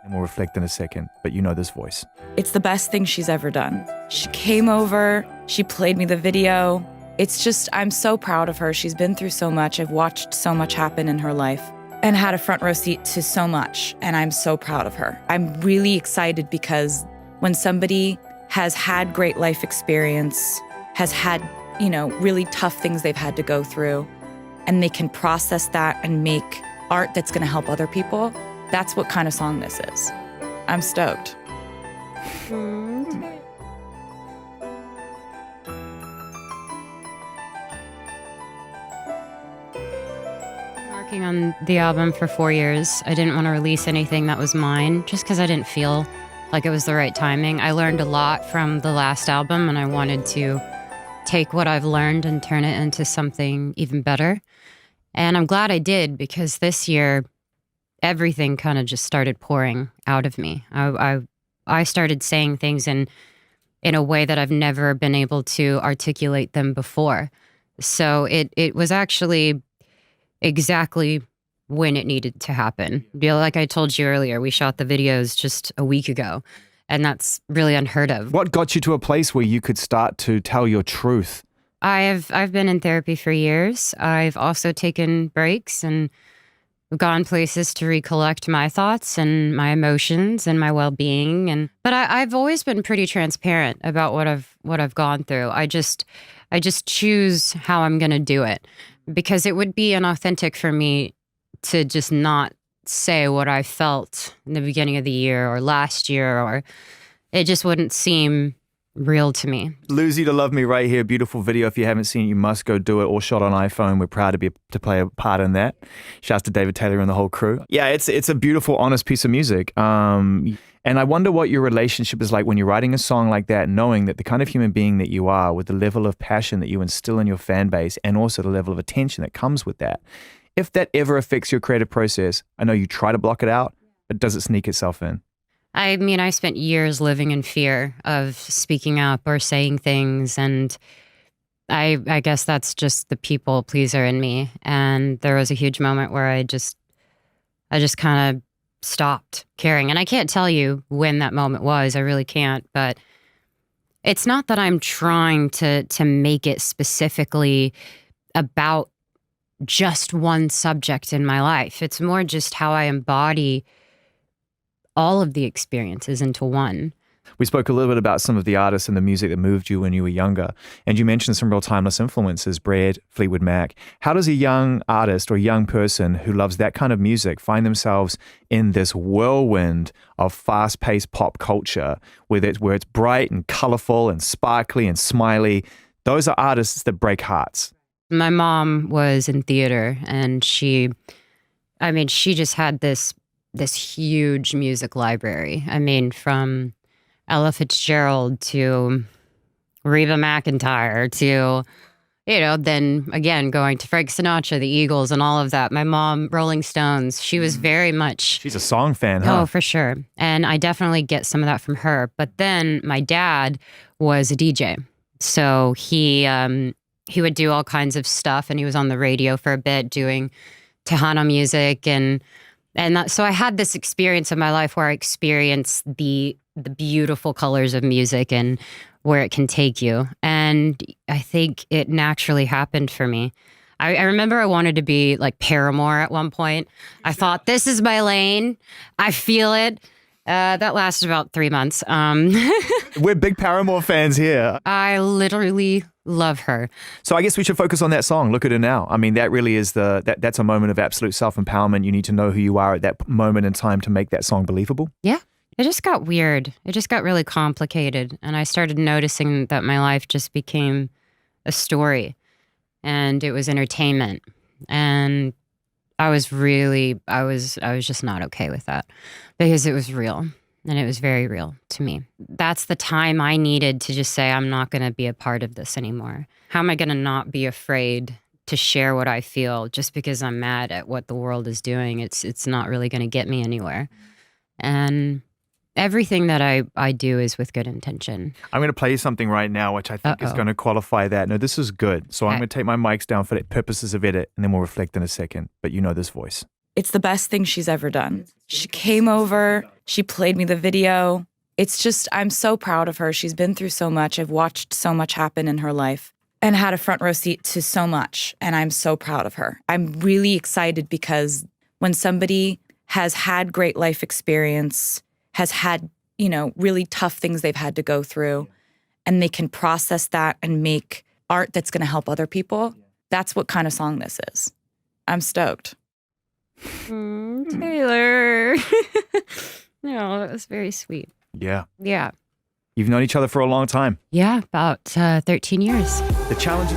And we'll reflect in a second, but you know this voice. It's the best thing she's ever done. She came over, she played me the video. It's just, I'm so proud of her. She's been through so much. I've watched so much happen in her life and had a front row seat to so much. And I'm so proud of her. I'm really excited because when somebody has had great life experience, has had, really tough things they've had to go through, and they can process that and make art that's going to help other people, that's what kind of song this is. I'm stoked. Working on the album for 4 years. I didn't want to release anything that was mine just because I didn't feel like it was the right timing. I learned a lot from the last album, and I wanted to take what I've learned and turn it into something even better. And I'm glad I did, because this year, everything kind of just started pouring out of me. I started saying things in a way that I've never been able to articulate them before. So it was actually exactly when it needed to happen. Like I told you earlier, we shot the videos just a week ago, and that's really unheard of. What got you to a place where you could start to tell your truth? I've been in therapy for years. I've also taken breaks and gone places to recollect my thoughts and my emotions and my well-being. But I've always been pretty transparent about what I've gone through. I just choose how I'm going to do it, because it would be inauthentic for me to just not say what I felt in the beginning of the year or last year, or it just wouldn't seem real to me. Lose You to Love Me right here. Beautiful video. If you haven't seen it, you must go do it. All shot on iPhone. We're proud to play a part in that. Shouts to David Taylor and the whole crew. Yeah, it's a beautiful, honest piece of music. And I wonder what your relationship is like when you're writing a song like that, knowing that the kind of human being that you are, with the level of passion that you instill in your fan base, and also the level of attention that comes with that. If that ever affects your creative process, I know you try to block it out, but does it sneak itself in? I mean, I spent years living in fear of speaking up or saying things, and I guess that's just the people pleaser in me. And there was a huge moment where I just kind of stopped caring. And I can't tell you when that moment was. I really can't. But it's not that I'm trying to make it specifically about just one subject in my life. It's more just how I embody all of the experiences into one. We spoke a little bit about some of the artists and the music that moved you when you were younger, and you mentioned some real timeless influences, Brad, Fleetwood Mac. How does a young artist or young person who loves that kind of music find themselves in this whirlwind of fast-paced pop culture where it's bright and colorful and sparkly and smiley? Those are artists that break hearts. My mom was in theater, and she just had this huge music library. I mean, from Ella Fitzgerald to Reba McEntire to, then again, going to Frank Sinatra, the Eagles, and all of that. My mom, Rolling Stones, she was very much... She's a song fan, huh? Oh, for sure. And I definitely get some of that from her. But then my dad was a DJ. So he would do all kinds of stuff, and he was on the radio for a bit doing Tejano music, so I had this experience in my life where I experienced the beautiful colors of music and where it can take you. And I think it naturally happened for me. I remember I wanted to be like Paramore at one point. I thought, this is my lane. I feel it. That lasted about 3 months. We're big Paramore fans here. I literally love her. So I guess we should focus on that song, Look at Her Now. I mean, that really is that's a moment of absolute self-empowerment. You need to know who you are at that moment in time to make that song believable. Yeah. It just got weird. It just got really complicated. And I started noticing that my life just became a story, and it was entertainment. And I was just not okay with that, because it was real, and it was very real to me. That's the time I needed to just say, I'm not going to be a part of this anymore. How am I going to not be afraid to share what I feel just because I'm mad at what the world is doing? It's not really going to get me anywhere. And everything that I do is with good intention. I'm going to play you something right now, which I think is going to qualify that. No, this is good. So I'm going to take my mics down for the purposes of edit, and then we'll reflect in a second. But you know this voice. It's the best thing she's ever done. She came over, she played me the video. It's just, I'm so proud of her. She's been through so much. I've watched so much happen in her life and had a front row seat to so much. And I'm so proud of her. I'm really excited because when somebody has had great life experience, has had, really tough things they've had to go through, and they can process that and make art that's going to help other people, that's what kind of song this is. I'm stoked. Taylor. No, that was very sweet. Yeah. Yeah. You've known each other for a long time. Yeah, about 13 years. The challenge.